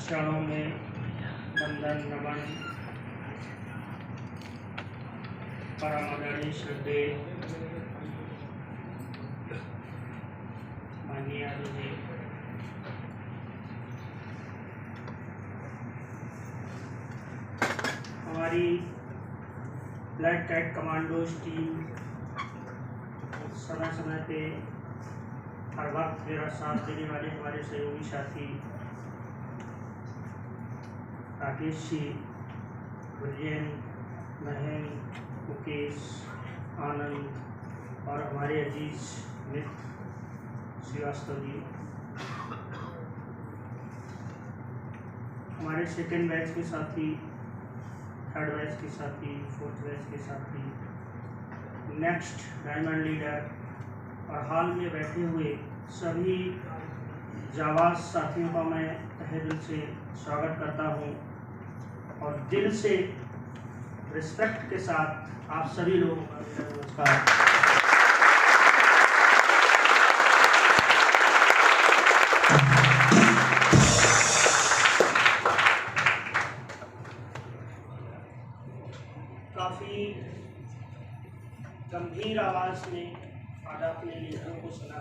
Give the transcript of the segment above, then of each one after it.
चरणों में वंदन नमन परम आदरणीय श्रद्धेय माननीय आदरणीय हमारी ब्लड कैट कमांडोज टीम समय समय पे हर वक्त मेरा साथ देने वाले हमारे सहयोगी साथी राकेश जी, विजयन, महेंद्र, मुकेश, आनंद और हमारे अजीज मित्र श्रीवास्तव जी, हमारे सेकेंड बैच के साथी, थर्ड बैच के साथी, फोर्थ बैच के साथी, नेक्स्ट डायमंड लीडर और हाल में बैठे हुए सभी जाबाज साथियों का मैं तहे दिल से स्वागत करता हूं और दिल से रिस्पेक्ट के साथ आप सभी लोगों का मेरा नमस्कार। काफ़ी गंभीर आवाज़ में आज आपने लीडरों को सुना,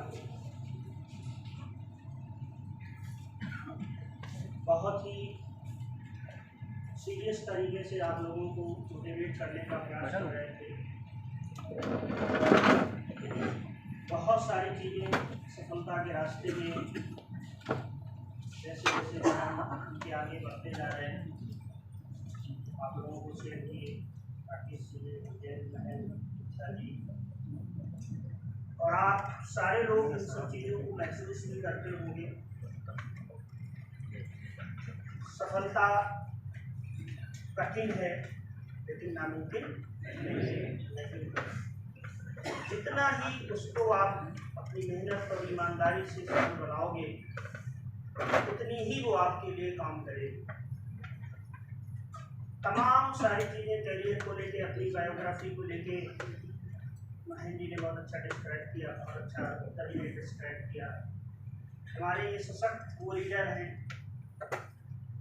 बहुत ही सीरियस तरीके से आप लोगों को मोटिवेट करने का प्रयास कर रहे थे। बहुत सारी चीज़ें सफलता के रास्ते में जैसे जैसे हम उनके आगे बढ़ते जा रहे हैं, आप लोगों को शेयर किए राकेश जी, जी, और आप सारे लोग इन सब चीज़ों को महसूस भी करते होंगे। सफलता कठिन है लेकिन नामुमकिन नहीं। जितना ही उसको आप अपनी मेहनत और ईमानदारी से सफल बनाओगे उतनी ही वो आपके लिए काम करेगी। तमाम सारी चीज़ें करियर को लेके, अपनी बायोग्राफी को लेके महेंद्र जी ने बहुत अच्छा डिस्क्राइब किया, बहुत अच्छा तरीके डिस्क्राइब किया। हमारे ये सशक्त वो लीडर हैं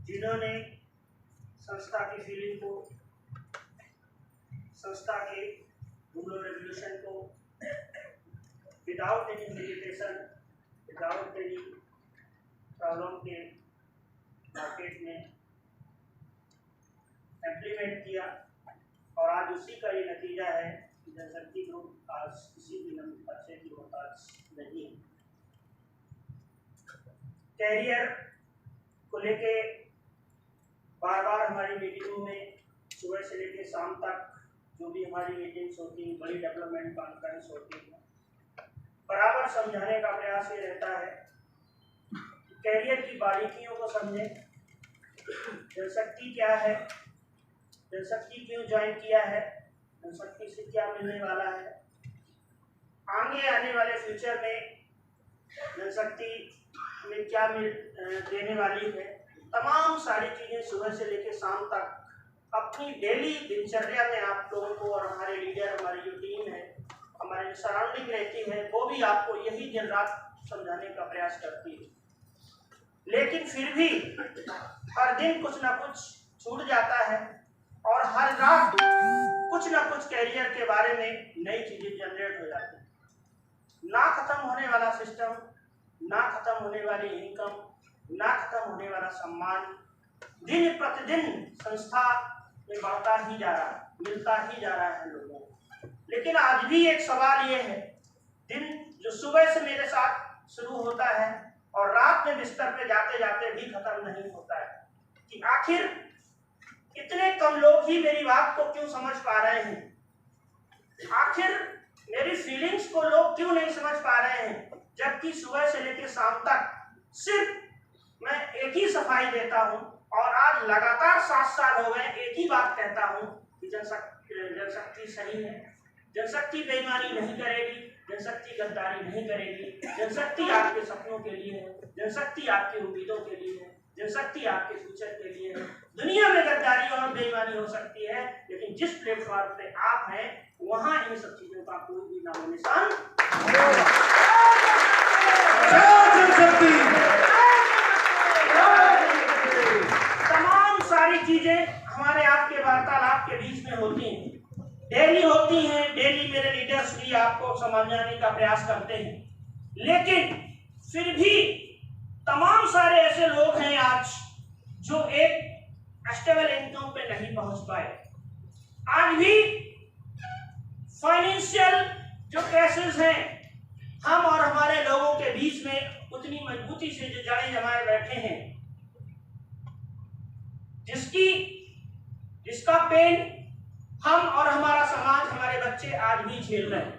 जिन्होंने संस्था की फीलिंग को, संस्था के रूल और रेगुलेशन को without any hesitation, without any problem के मार्केट में इम्प्लीमेंट किया और आज उसी का ये नतीजा है कि जनशक्ति ग्रुप आज किसी भी अच्छे की मोहताज नहीं है। कैरियर को लेके बार बार हमारी मीटिंगों में सुबह से लेकर शाम तक जो भी हमारी मीटिंग्स होती हैं, बड़ी डेवलपमेंट कॉन्फ्रेंस होती है, बराबर समझाने का प्रयास ये रहता है कि कैरियर की बारीकियों को समझें। जनशक्ति क्या है, जनशक्ति क्यों ज्वाइन किया है, जनशक्ति से क्या मिलने वाला है, आगे आने वाले फ्यूचर में जनशक्ति में क्या देने वाली है। तमाम सारी चीज़ें सुबह से लेकर शाम तक अपनी डेली दिनचर्या में आप लोगों को और हमारे लीडर, हमारी जो टीम है, हमारे जो सराउंडिंग रहती है, वो भी आपको यही दिन रात समझाने का प्रयास करती है। लेकिन फिर भी हर दिन कुछ ना कुछ छूट जाता है और हर रात कुछ ना कुछ कैरियर के बारे में नई चीज़ें जनरेट हो जाती है। ना खत्म होने वाला सिस्टम, ना खत्म होने वाली इनकम, ना खत्म होने वाला सम्मान दिन प्रतिदिन संस्था में बढ़ता ही जा रहा है, मिलता ही जा रहा है लोगों को। लेकिन आज भी एक सवाल ये है, दिन जो सुबह से मेरे साथ शुरू होता है और रात में बिस्तर पे जाते जाते भी खत्म नहीं होता है कि आखिर इतने कम लोग ही मेरी बात को क्यों समझ पा रहे हैं, आखिर मेरी फीलिंग्स को लोग क्यों नहीं समझ पा रहे हैं, जबकि सुबह से लेकर शाम तक सिर्फ मैं एक ही सफाई देता हूं और आज लगातार 7 साल हो गए एक ही बात कहता हूं कि जनशक्ति सही है, जनशक्ति बेईमानी नहीं करेगी, जनशक्ति गद्दारी नहीं करेगी, जनशक्ति आपके सपनों के लिए है, जनशक्ति आपकी उम्मीदों के लिए है, जनशक्ति आपके फ्यूचर के लिए है। दुनिया में गद्दारी और बेईमानी हो सकती है लेकिन जिस प्लेटफॉर्म पे आप हैं वहां इन सब चीजों का कोई भी नामो निशान नहीं। चीजें हमारे आपके वार्तालाप के बीच में होती हैं, डेली होती हैं, डेली मेरे लीडर्स भी आपको समझाने का प्रयास करते हैं, लेकिन फिर भी तमाम सारे ऐसे लोग हैं आज जो एक स्टेबल इनकम पे नहीं पहुंच पाए। आज भी फाइनेंशियल जो केसेस हैं, हम और हमारे लोगों के बीच में उतनी मजबूती से जो जड़ें जमाए बैठे हैं, जिसका पेन हम और हमारा समाज, हमारे बच्चे आज भी झेल रहे हैं।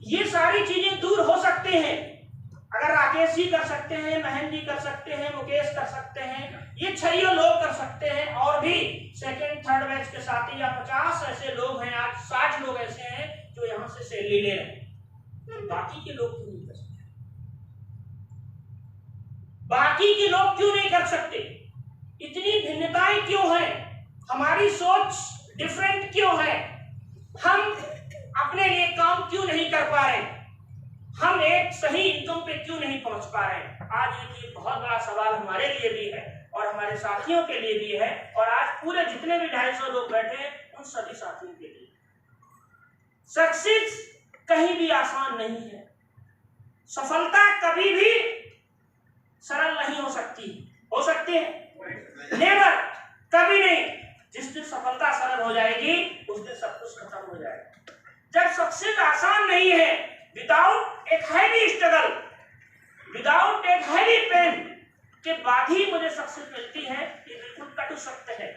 ये सारी चीजें दूर हो सकते हैं अगर राकेश जी कर सकते हैं, महेंद्र जी कर सकते हैं, मुकेश कर सकते हैं, ये 6 लोग कर सकते हैं, और भी सेकंड थर्ड बैच के साथी या 50 ऐसे लोग हैं, आज 60 लोग ऐसे हैं जो यहाँ से सैलरी ले रहे हैं। बाकी के लोग क्यों नहीं कर सकते? बाकी के लोग क्यों नहीं कर सकते? इतनी भिन्नताएं क्यों हैं? हमारी सोच डिफरेंट क्यों है? हम अपने लिए काम क्यों नहीं कर पा रहे? हम एक सही इनकम पे क्यों नहीं पहुंच पा रहे? आज ये बहुत बड़ा सवाल हमारे लिए भी है और हमारे साथियों के लिए भी है, और आज पूरे जितने भी 250 लोग बैठे हैं उन सभी साथियों के लिए। सक्सेस कहीं भी आसान नहीं है, सफलता कभी भी सरल नहीं हो सकती। हो सकती है? नेवर, कभी नहीं। जिस दिन सफलता सरल हो जाएगी उस दिन सब कुछ खत्म हो जाएगा। जब सक्सेस आसान नहीं है, विदाउट एक हैवी स्ट्रगल, विदाउट एक हैवी पेन के बाद ही मुझे सक्सेस मिलती है, ये बिल्कुल कटु सत्य है,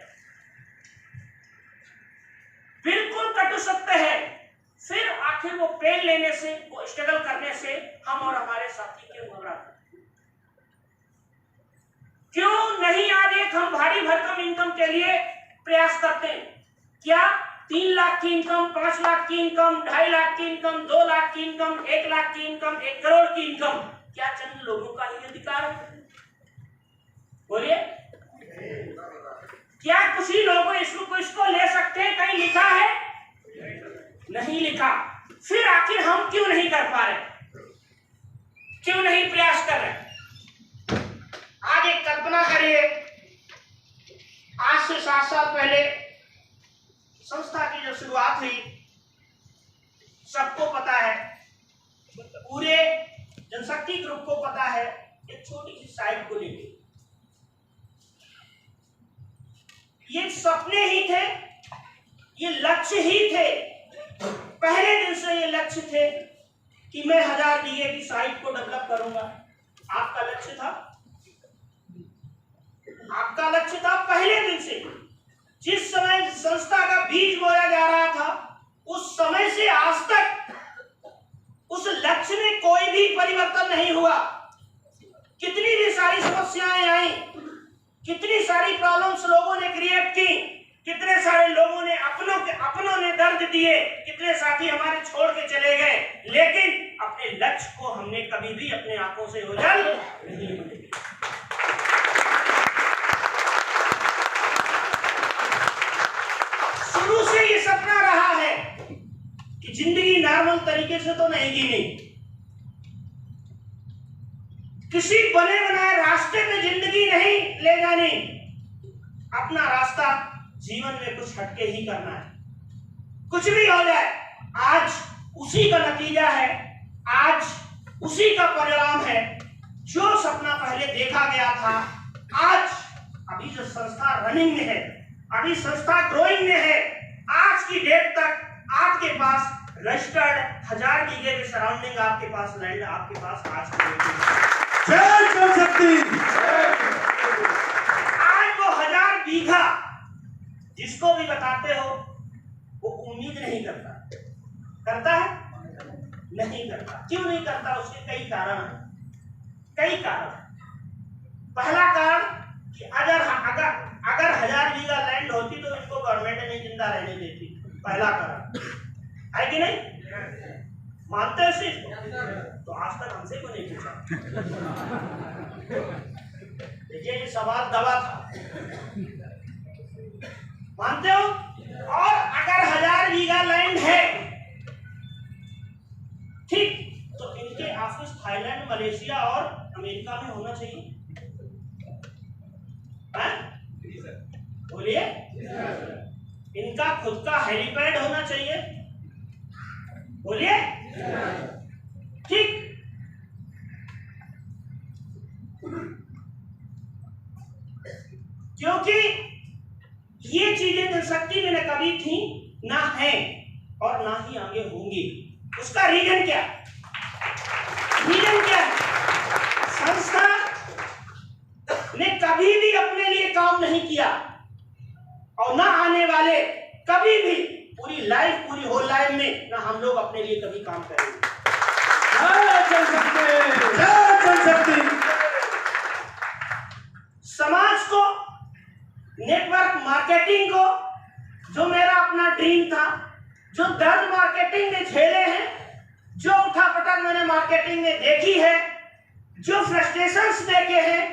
बिल्कुल कटु सत्य है। फिर आखिर वो पेन लेने से, वो स्ट्रगल करने से हम और हमारे साथी क्यों घबराते? क्यों नहीं आज एक हम भारी भरकम इनकम के लिए प्रयास करते हैं? क्या 3 लाख की इनकम, 5 लाख की इनकम, 2.5 लाख की इनकम, 2 लाख की इनकम, 1 लाख की इनकम, 1 करोड़ की इनकम, क्या चंद लोगों का ही अधिकार है? बोलिए, क्या कुछ ही लोग इसको ले सकते हैं? कहीं लिखा है? नहीं लिखा। फिर आखिर हम क्यों नहीं कर पा रहे? क्यों नहीं प्रयास कर रहे? आज एक कल्पना करिए, आज से 7 साल पहले संस्था की जब शुरुआत हुई, सबको पता है, पूरे जनशक्ति ग्रुप को पता है, एक छोटी सी साइट को लेकर ये सपने ही थे, ये लक्ष्य ही थे। पहले दिन से ये लक्ष्य थे कि मैं 1000 बीघे की साइट को डेवलप करूंगा। आपका लक्ष्य था, आपका लक्ष्य था पहले दिन से। जिस समय संस्था का बीज बोया जा रहा था, उस समय से आज तक उस लक्ष्य में कोई भी परिवर्तन नहीं हुआ। कितनी भी सारी समस्याएं आई, कितनी सारी प्रॉब्लम्स लोगों ने क्रिएट की, कितने सारे लोगों ने अपनों ने दर्द दिए, कितने साथी हमारे छोड़ के चले गए, लेकिन अपने लक्ष्य को हमने कभी भी अपने आंखों से ओझल नहीं होने दिया। शुरू से ये सपना रहा है कि जिंदगी नॉर्मल तरीके से तो नहीं जीनी, किसी बने बनाए रास्ते पे जिंदगी नहीं ले जानी, अपना रास्ता जीवन में कुछ हटके ही करना है। कुछ भी हो जाए, आज उसी का नतीजा है, आज उसी का परिणाम है। जो सपना पहले देखा गया था, आज अभी जो संस्था रनिंग में है, अभी संस्था ग्रोइंग में है, आज की डेट तक आपके पास रजिस्टर्ड 1000 बीघे के सराउंडिंग आपके पास लैंड, आपके पास आज कर सकती। आज वो 1000 बीघा जिसको भी बताते हो वो उम्मीद नहीं करता। करता है? नहीं करता। क्यों नहीं करता? उसके कई कारण हैं, कई कारण। पहला कारण कि अगर 1000 बीघा लैंड होती तो इसको गवर्नमेंट नहीं जिंदा रहने देती। पहला कारण है कि नहीं? मानते हो इस तो आज तक हमसे को नहीं पूछा। देखिए ये सवाल दबा था, मानते हो? और अगर 1000 बीघा लैंड है, ठीक, तो इनके ऑफिस थाईलैंड, मलेशिया और अमेरिका में होना चाहिए। बोलिए। इनका खुद का हेलीपैड होना चाहिए, बोलिए। ठीक, क्योंकि ये चीजें जनशक्ति में न कभी थी, ना है और ना ही आगे होंगी। उसका रीजन क्या है? संस्था ने कभी भी अपने लिए काम नहीं किया और ना आने वाले कभी भी पूरी होल लाइफ में ना हम लोग अपने लिए कभी काम करेंगे। समाज को, नेटवर्क मार्केटिंग को, जो मेरा अपना ड्रीम था, जो दर्द मार्केटिंग में झेले हैं, जो उठापटक मैंने मार्केटिंग में देखी है, जो फ्रस्ट्रेशंस देखे हैं,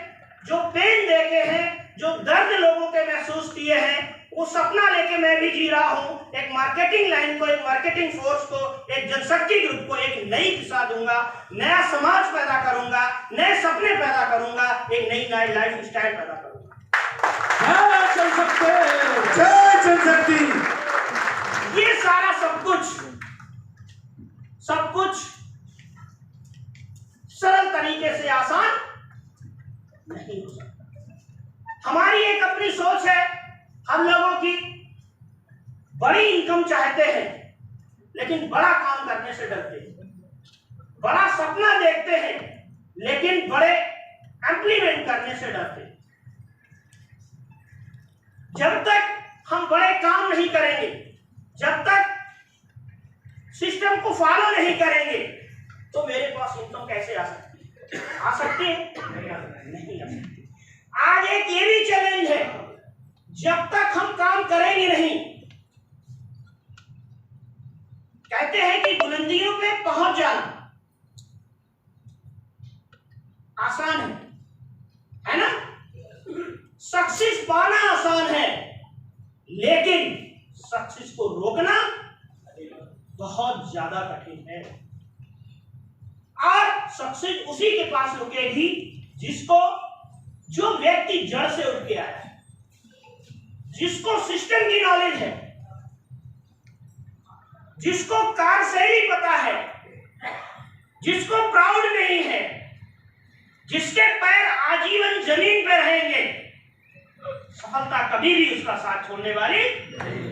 जो पेन देखे हैं, जो दर्द लोगों के महसूस किए हैं, वो सपना लेके मैं भी जी रहा हूं। एक मार्केटिंग लाइन को, एक मार्केटिंग फोर्स को, एक जनशक्ति ग्रुप को एक नई दिशा दूंगा, नया समाज पैदा करूंगा, नए सपने पैदा करूंगा, एक नई लाइफ स्टाइल पैदा करूंगा। ये सारा सब कुछ सरल तरीके से आसान नहीं हो सकता। हमारी एक अपनी सोच है, हम लोगों की बड़ी इनकम चाहते हैं, लेकिन बड़ा काम करने से डरते हैं। बड़ा सपना देखते हैं, लेकिन बड़े इंप्लीमेंट करने से डरते हैं। जब तक हम बड़े काम नहीं करेंगे, जब तक सिस्टम को फॉलो नहीं करेंगे, तो मेरे पास इनकम कैसे आ सकती है? आ सकती है? नहीं आ सकती। आज एक ये भी चैलेंज है, जब तक हम काम करेंगे नहीं, कहते हैं कि बुलंदियों पे पहुंच जाना आसान है ना? सक्सेस पाना आसान है, लेकिन सक्सेस को रोकना बहुत ज्यादा कठिन है। और सक्सेस उसी के पास रुकेगी जो व्यक्ति जड़ से उठ के आया है, जिसको सिस्टम की नॉलेज है, जिसको कार्यशैली पता है, जिसको प्राउड नहीं है, जिसके पैर आजीवन जमीन पे रहेंगे, सफलता कभी भी उसका साथ छोड़ने वाली नहीं।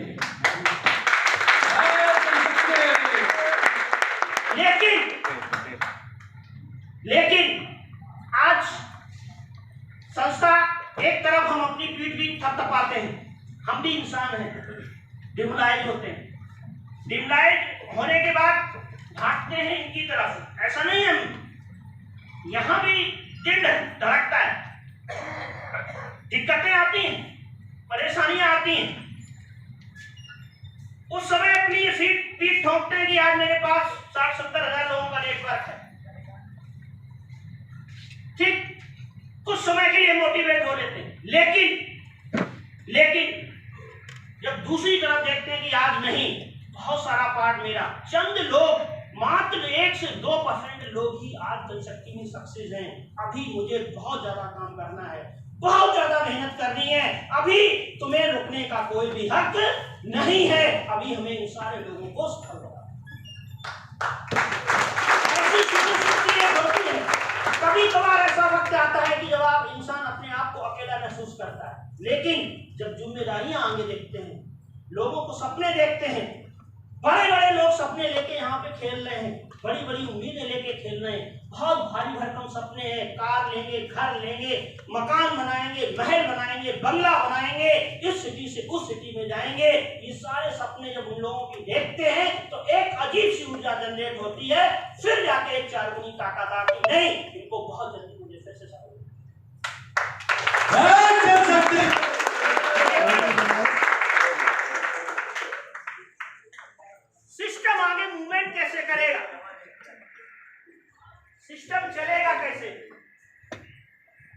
लेकिन आज संस्था एक तरफ हम अपनी पीठ भी थपथपाते हैं, हम भी इंसान हैं, डिमोलाइज होते हैं। डिमोलाइज होने के बाद भागते हैं इनकी तरफ, ऐसा नहीं है। हम यहां भी दिल धड़कता है, दिक्कतें आती हैं, परेशानियां आती हैं। उस समय अपनी ये पीठ ठोकते हैं कि आज मेरे पास 60-70 हजार लोगों का नेटवर्क है। ठीक, कुछ समय के लिए मोटिवेट हो लेते हैं, लेकिन जब दूसरी तरफ देखते हैं कि आज नहीं, बहुत सारा पार्ट मेरा, चंद लोग, मात्र 1 से 2% लोग ही आज जनशक्ति में सक्सेस हैं। अभी मुझे बहुत ज्यादा काम करना है, बहुत ज्यादा मेहनत करनी है। अभी तुम्हें रुकने का कोई भी हक नहीं है। अभी हमें इन सारे लोगों को सफल होना है। कभी कभार ऐसा वक्त आता है कि जब आप इंसान अपने आप को अकेला महसूस करता है, लेकिन जब जिम्मेदारियां आगे देखते हैं, लोगों को सपने देखते हैं, बड़े बड़े लोग सपने लेके यहाँ पे खेल रहे हैं, बड़ी बड़ी उम्मीदें लेके खेल रहे हैं, बहुत भारी भरकम सपने हैं, कार लेंगे, घर लेंगे, मकान बनाएंगे, महल बनाएंगे, बंगला बनाएंगे, इस सिटी से उस सिटी में जाएंगे। ये सारे सपने जब उन लोगों की देखते हैं तो एक अजीब सी ऊर्जा जनरेट होती है, फिर जाके एक चारगुनी ताकत आती, नहीं इनको बहुत जल्दी मुझे फिर से सिस्टम आगे मूवमेंट कैसे करेगा, सिस्टम चलेगा कैसे?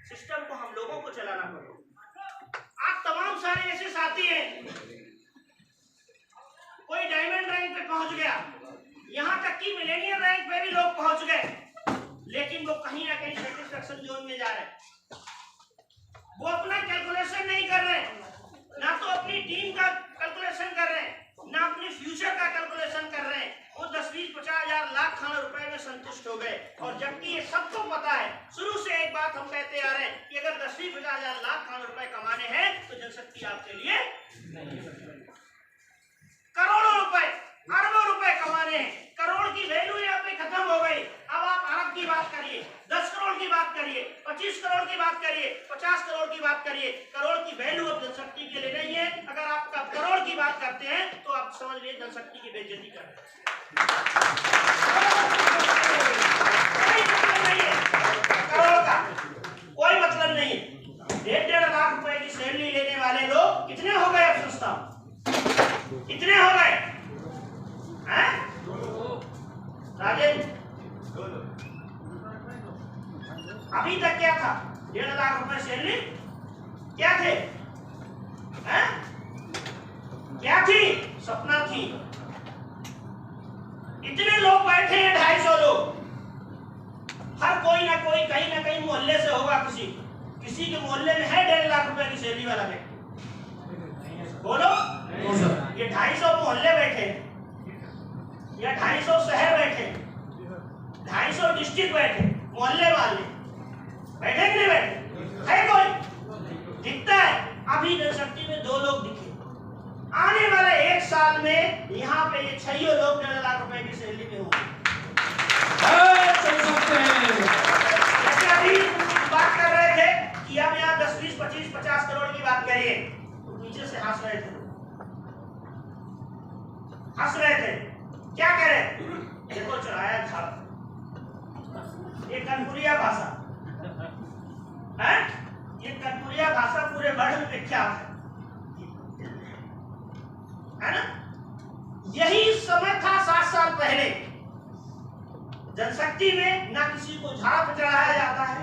सिस्टम को हम लोगों को चलाना पड़ेगा। आप तमाम सारे ऐसे साथी हैं, कोई डायमंड रैंक पे पहुंच गया, यहां तक कि मिलेनियर रैंक पे भी लोग पहुंच गए, लेकिन वो कहीं ना कहीं सेटिस्फैक्शन जोन में जा रहे हैं। वो अपना कैलकुलेशन नहीं कर रहे, ना तैयार हैं कि अगर 10,000 लाख रुपए कमाने हैं तो जनशक्ति आपके लिए करोड़ों रुपए, अरबों रुपए कमाने हैं। करोड़ की वैल्यू यहाँ पे खत्म हो गई। अब आप अरब की बात करिए, 10 करोड़ की बात करिए, 25 करोड़ की बात करिए, 50 करोड़ की बात करिए। करोड़ की वैल्यू अब जनशक्ति के लिए नहीं है। अगर आप करोड़ की बात करते हैं तो आप समझ लीजिए जनशक्ति की बेइज्जती कर रहे हैं। करोड़ का कोई मतलब नहीं है। 1.5 लाख रुपए की सैलरी लेने वाले लोग कितने हो गए अब संस्था? कितने हो गए हैं राजेश? अभी तक क्या था? 1.5 लाख रुपए सैलरी क्या थे? हैं? क्या थी? सपना थी। इतने लोग बैठे हैं, 250 लोग। हर कोई ना कोई कहीं ना कहीं मोहल्ले से होगा। किसी के मोहल्ले में है 1.5 लाख रुपए की सैलरी वाला व्यक्ति? बोलो। ये 250 मोहल्ले बैठे या 250 शहर बैठे, 250 डिस्ट्रिक्ट बैठे, मोहल्ले वाले बैठे कि नहीं बैठे? है कोई दिखता है? अभी जनशक्ति में 2 लोग दिखे। आने वाले 1 साल में यहाँ पे ये 6 लोग 1.5 लाख रुपए की सैलरी में होंगे। जैसे अभी बात कर रहे थे कि अब यहाँ 10, 20, 25, 50 करोड़ की बात करिए तो नीचे से हंस रहे थे। क्या कह रहे? देखो चढ़ाया झाड़, ये कनपुरिया भाषा है। ये कनपुरिया भाषा पूरे वर्ल्ड में विख्यात है ना? यही समय था 7 साल पहले। जनशक्ति में ना किसी को झाड़ पर चढ़ाया जाता है,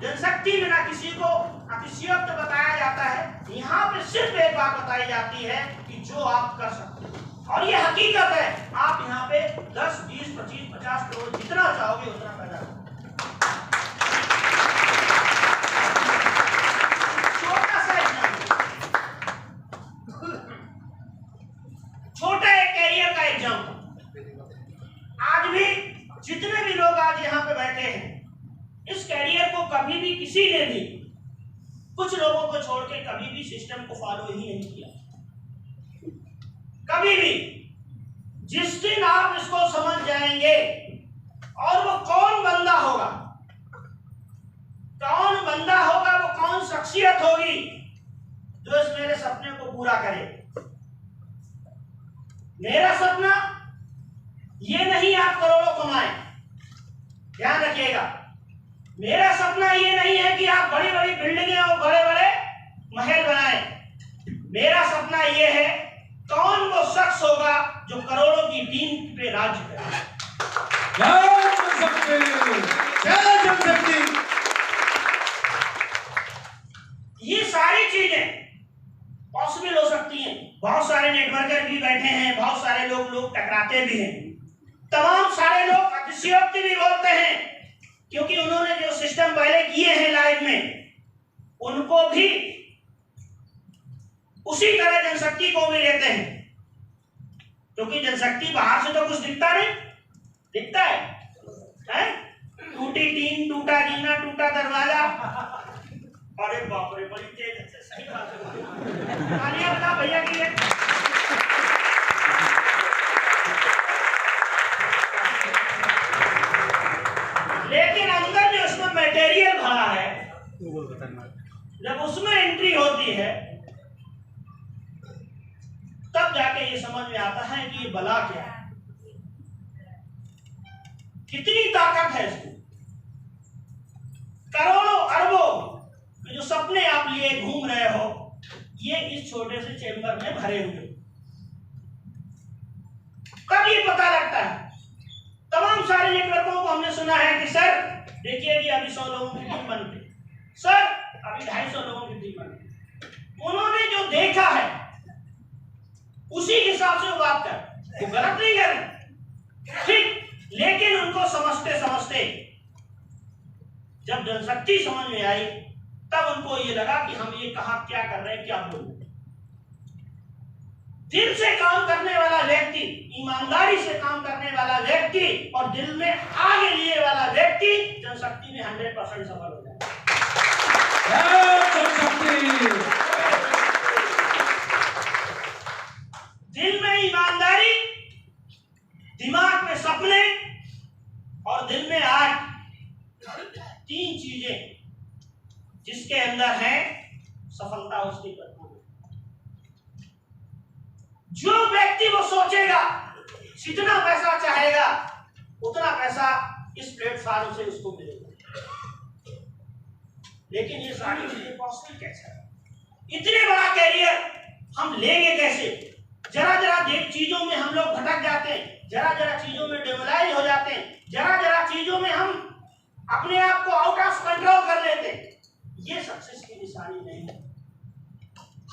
जनशक्ति में ना किसी को अतिशयोक्त बताया जाता है। यहाँ पे सिर्फ एक बात बताई जाती है कि जो आप कर सकते हैं, और ये हकीकत है। आप यहाँ पे 10, 20, 25, 50 करोड़ जितना चाहोगे उतना पैदा करो। छोटा सा एग्जाम्पल, छोटा एक कैरियर का एग्जाम्पल। आज भी जितने भी लोग आज यहाँ पे बैठे हैं, इस कैरियर को कभी भी किसी ने भी, कुछ लोगों को छोड़ के कभी भी सिस्टम को फॉलो ही नहीं किया। कभी भी। जिस दिन आप इसको समझ जाएंगे, और वो कौन बंदा होगा, वो कौन शख्सियत होगी जो इस मेरे सपने को पूरा करे। मेरा सपना ये नहीं आप करोड़ों कमाएं, ध्यान रखिएगा। मेरा सपना ये नहीं है कि आप बड़ी बड़ी बिल्डिंगें और बड़े बड़े महल बनाएं। मेरा सपना ये है कौन वो शख्स होगा जो करोड़ों की टीम पे राज्य करेगा। ये सारी चीजें पॉसिबल हो सकती हैं। बहुत सारे नेटवर्कर भी बैठे हैं, बहुत सारे लोग टकराते भी हैं, तमाम सारे लोग अतिशयोक्ति भी बोलते हैं, क्योंकि उन्होंने जो सिस्टम पहले किए हैं लाइफ में, उनको भी उसी तरह जनशक्ति को भी लेते हैं। क्योंकि जनशक्ति बाहर से तो कुछ दिखता नहीं, दिखता है? टूटी टीन, टूटा जीना, टूटा दरवाजा। अरे बाप रे, बड़ी तेज से सही बात है। तालियां बता भैया के लिए। लेकिन अंदर जो उसमें मटेरियल भरा है, जब उसमें एंट्री होती है तब जाके ये समझ में आता है कि ये बला क्या है, कितनी ताकत है इसमें। करोड़ों अरबों के जो सपने आप लिए घूम रहे हो, ये इस छोटे से चेंबर में भरे हुए। तब ये पता लगता है। तमाम सारे नेटवर्कों को हमने सुना है कि सर देखिए कि अभी 100 लोगों की टीम बन गई, सर अभी 250 लोगों की टीम बन गई। उन्होंने जो देखा है उसी हिसाब से वो बात कर, वो गलत नहीं कर रहे, ठीक। लेकिन उनको समझते समझते जब जनशक्ति समझ में आई, तब उनको ये लगा कि हम ये कहा क्या कर रहे हैं, क्या बोल रहे हैं। दिल से काम करने वाला व्यक्ति, ईमानदारी से काम करने वाला व्यक्ति और दिल में आगे लिए वाला व्यक्ति जनशक्ति में 100% सफल हो जाए। जिसके अंदर है सफलता उसकी पत्नी। जो व्यक्ति वो सोचेगा जितना पैसा चाहेगा उतना पैसा इस प्लेटफॉर्म से उसको मिलेगा। लेकिन ये सारी चीजें पॉसिबल कैसे है? इतने बड़ा कैरियर हम लेंगे कैसे? जरा जरा चीजों में हम लोग भटक जाते हैं, जरा जरा चीजों में डिमोलाइज हो जाते हैं, जरा जरा चीजों में हम अपने आप को आउट ऑफ कंट्रोल कर लेते हैं। ये सक्सेस की निशानी नहीं है।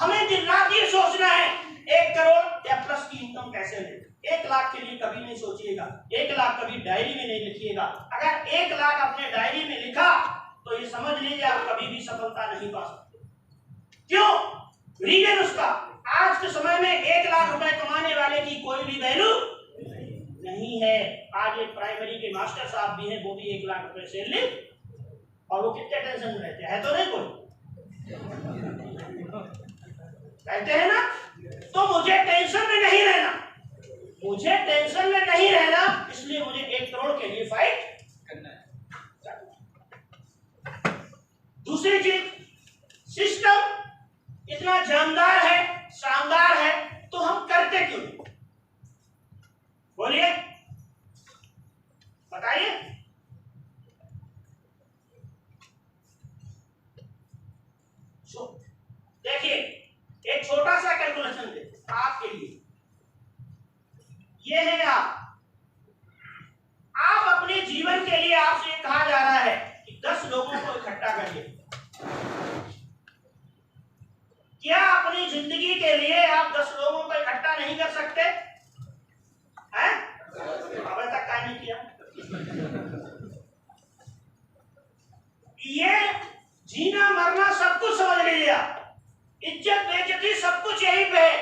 हमें दिन रात ये सोचना है 1 करोड़ या प्लस की इनकम कैसे ले। 1 लाख के लिए कभी नहीं सोचिएगा, 1 लाख कभी डायरी में नहीं लिखिएगा। अगर 1 लाख अपने डायरी में लिखा तो ये समझ लीजिए आप कभी भी सफलता नहीं पा सकते। क्यों? रीजन उसका, आज के समय में 1 लाख रुपए कमाने वाले की कोई भी वैल्यू नहीं है। आज एक प्राइमरी के मास्टर साहब भी हैं, वो भी 1 लाख रुपए सैलरी, और वो कितने टेंशन में रहते हैं? तो नहीं कोई कहते हैं ना। तो मुझे टेंशन में नहीं रहना, मुझे टेंशन में नहीं रहना, इसलिए मुझे 1 करोड़ के लिए फाइट करना है। दूसरी चीज, सिस्टम इतना जानदार है, शानदार है, तो हम करते क्यों नहीं? बोलिए, बताइए। देखिए, एक छोटा सा कैलकुलेशन दे आपके लिए। ये है आप अपने जीवन के लिए आपसे कहा जा रहा है कि 10 लोगों को इकट्ठा करिए। क्या अपनी जिंदगी के लिए आप 10 लोगों को इकट्ठा नहीं कर सकते हैं? अभी तक क्या नहीं किया? ये जीना मरना सब कुछ समझ लीजिए, इज्जत बेइज्जती सब कुछ यहीं पे है।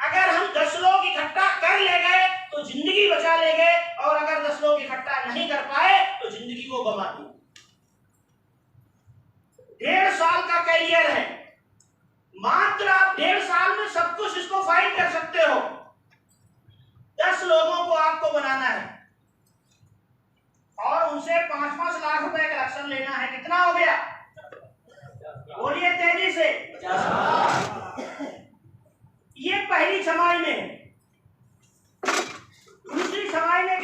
अगर हम 10 लोग इकट्ठा कर ले गए तो जिंदगी बचा ले गए, और अगर 10 लोग इकट्ठा नहीं कर पाए तो जिंदगी को गंवा दी। 1.5 साल का कैरियर है, मात्र आप 1.5 साल में सब कुछ इसको फाइट कर सकते हो। 10 लोगों को आपको बनाना है और उनसे 5-5 लाख रुपए कलेक्शन लेना है। कितना हो गया? बोलिए तेजी से। ये पहली छमाही में। दूसरी छमाही में